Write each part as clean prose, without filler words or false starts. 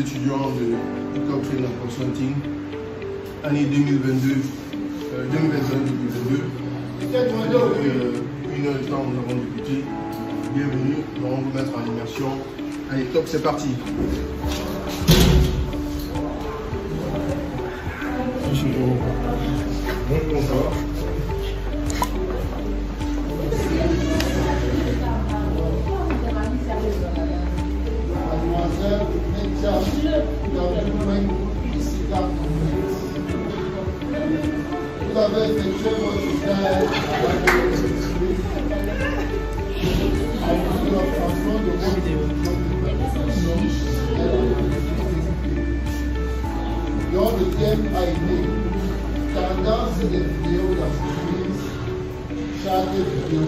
étudiants de ECOP Training and Consulting, année 2021-2022. Une heure de temps, nous avons débuté. Bienvenue, nous allons vous mettre en immersion. Allez, top, c'est parti. Bonjour, ça va? Vous avez effectué votre stage sur l'obtention de votre dont le thème a été tendance des vidéos d'entreprise, charte vidéo.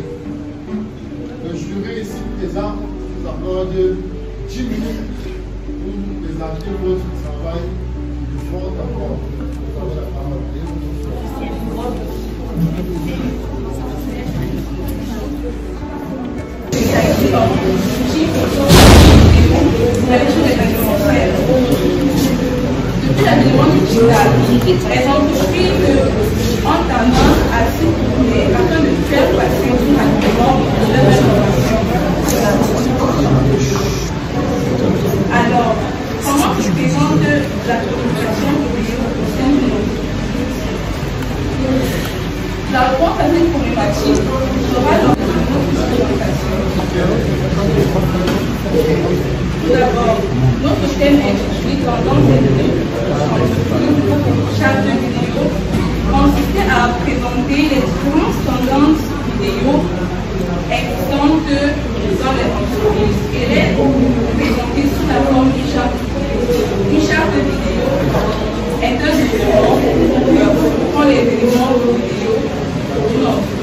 Le jury ici présent vous accorde 10 minutes pour nous présenter votre travail de fond d'accord. Vous avez la parole. Depuis l'avènement digital, elles ont compris qu'en tendance à se tourner afin de faire passer tout rapidement leur information. Alors, comment se présente la communication vidéo au sein de nos La réponse à cette problématique sera dans notre présentation. Tout d'abord, notre thème intitulé Tendance et charte vidéo consistait à présenter les différentes tendances vidéo existantes dans les entreprises et les présenter sous la forme d'une charte. Une charte vidéo est un document qui reprend les éléments vidéo d'une entreprise.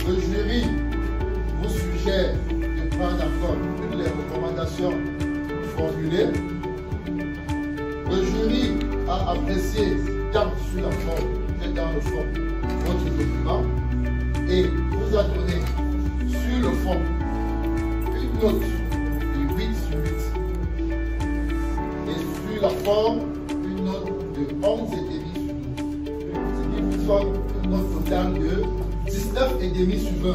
Le jury vous suggère de prendre en compte toutes les recommandations formulées. Le jury a apprécié tant sur la forme que dans le fond votre document et vous a donné sur le fond une note de 8 sur 8 et sur la forme une note de 11,5 sur 12. Ce qui vous donne une note totale de 19,5 sur 20.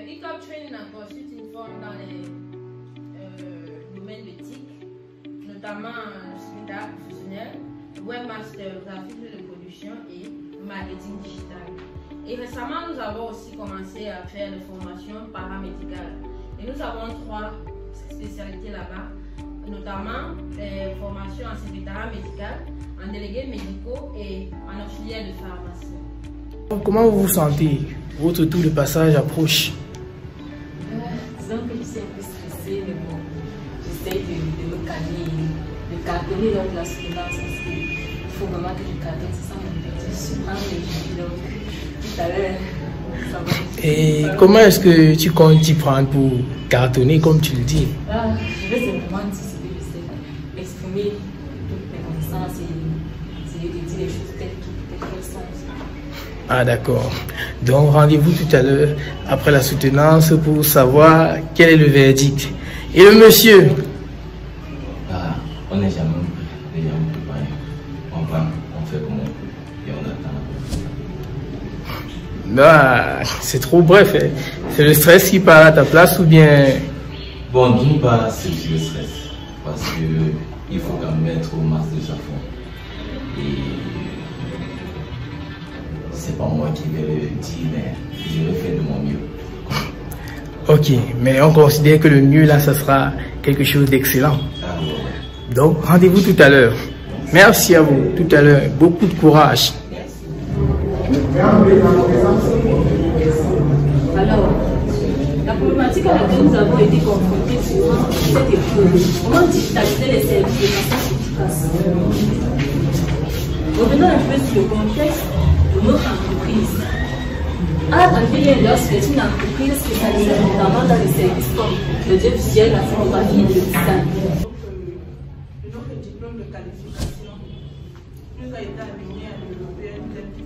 ECOP Training and Consulting forme dans les domaines d'éthique, notamment le secrétariat professionnel, webmaster, graphisme de production et marketing digital. Et récemment, nous avons aussi commencé à faire des formations paramédicales. Et nous avons 3 spécialités là-bas, notamment les formations en secrétariat médical, en délégués médicaux et en auxiliaire de pharmacie. Comment vous vous sentez? Votre tour de passage approche. Disons que je suis un peu stressée, mais bon, j'essaye de me calmer, de cartonner donc la soutenance parce qu'il faut vraiment que je cartonne, c'est ça mon objectif. Je suis en régie, donc tout à l'heure, ça va. Et comment est-ce que tu comptes t'y prendre pour cartonner comme tu le dis? Je vais simplement anticiper, je sais, exprimer toutes mes connaissances et essayer de dire les choses telles qu'elles sont. Ah d'accord. Donc rendez-vous tout à l'heure après la soutenance pour savoir quel est le verdict. Et le monsieur? Ah, on n'est jamais prêt, on va, on fait comme on peut et on attend. Bah, c'est trop bref. Hein. C'est le stress qui part à ta place ou bien... Bon, d'une part, c'est aussi le stress parce que il faut quand même être au max de chaque fois. Et c'est pas moi qui vais le dire, mais je vais faire de mon mieux. Ok, mais on considère que le mieux là, ça sera quelque chose d'excellent. Ah, ouais. Donc, rendez-vous tout à l'heure. Merci à vous, tout à l'heure. Beaucoup de courage. Alors, la problématique à laquelle nous avons été confrontés durant cette épreuve, comment digitaliser les services de façon efficace? Revenons un peu sur le contexte de notre entreprise. Advient lorsque c'est une entreprise spécialisée notamment dans les services comme l'audiovisuel, la photographie et le design. Notre diplôme de qualification nous a été amené à développer un thème qui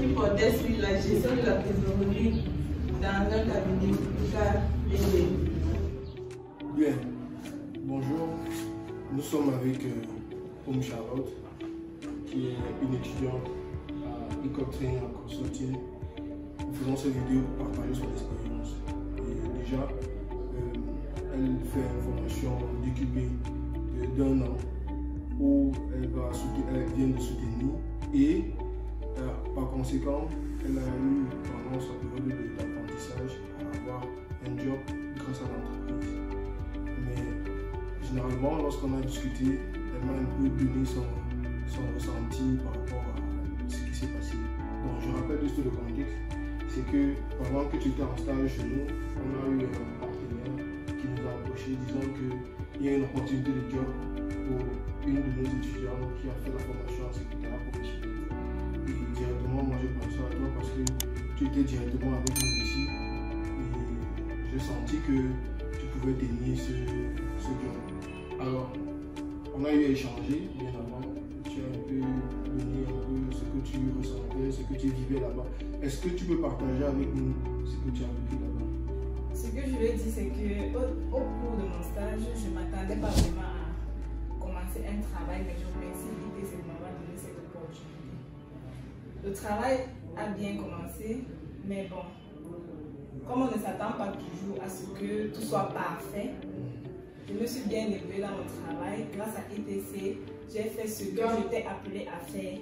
portait sur la gestion de la trésorerie dans un cabinet KPD. Bien, bonjour, nous sommes avec Oum Charlotte, qui est une étudiante à École Training en Consulting. Nous faisons cette vidéo pour partager son expérience. Et déjà, elle fait une formation d'IQB d'un an où elle vient de soutenir et par conséquent, elle a eu pendant sa période d'apprentissage à avoir un job grâce à l'entreprise. Mais généralement, lorsqu'on a discuté, elle m'a un peu donné son ressenti par rapport à ce qui s'est passé. Donc je rappelle juste le contexte, c'est que pendant que tu étais en stage chez nous, on a eu un partenaire qui nous a approché disant qu'il y a une opportunité de job pour une de nos étudiantes qui a fait la formation en secrétariat professionnel. Et directement, moi j'ai pensé à toi parce que tu étais directement avec nous ici et j'ai senti que tu pouvais tenir ce job. Alors, on a eu à échanger bien avant. Tu as un peu donné un peu ce que tu ressentais, ce que tu vivais là-bas. Est-ce que tu peux partager avec nous ce que tu as vécu là-bas? Ce que je lui ai dit, c'est qu'au cours de mon stage, je ne m'attendais pas vraiment à commencer un travail, mais je remercie l'ITC de m'avoir donné cette opportunité. Le travail a bien commencé, mais bon, comme on ne s'attend pas toujours à ce que tout soit parfait, je me suis bien élevée dans mon travail. Grâce à ITC, j'ai fait ce que j'étais appelée à faire.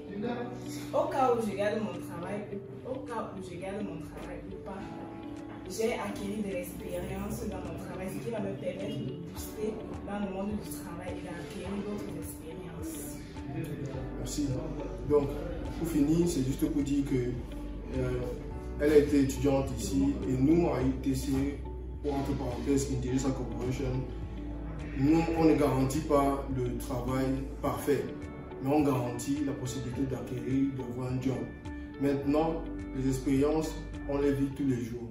Au cas où je garde mon travail, ou pas, j'ai acquis de l'expérience dans mon travail, ce qui va me permettre de booster dans le monde du travail et d'acquérir d'autres expériences. Merci. Donc, pour finir, c'est juste pour dire que elle a été étudiante ici et nous, à ITC, pour entre parenthèses, Intelisa Corporation, nous, on ne garantit pas le travail parfait, mais on garantit la possibilité d'acquérir, d'avoir un job. Maintenant, les expériences, on les vit tous les jours.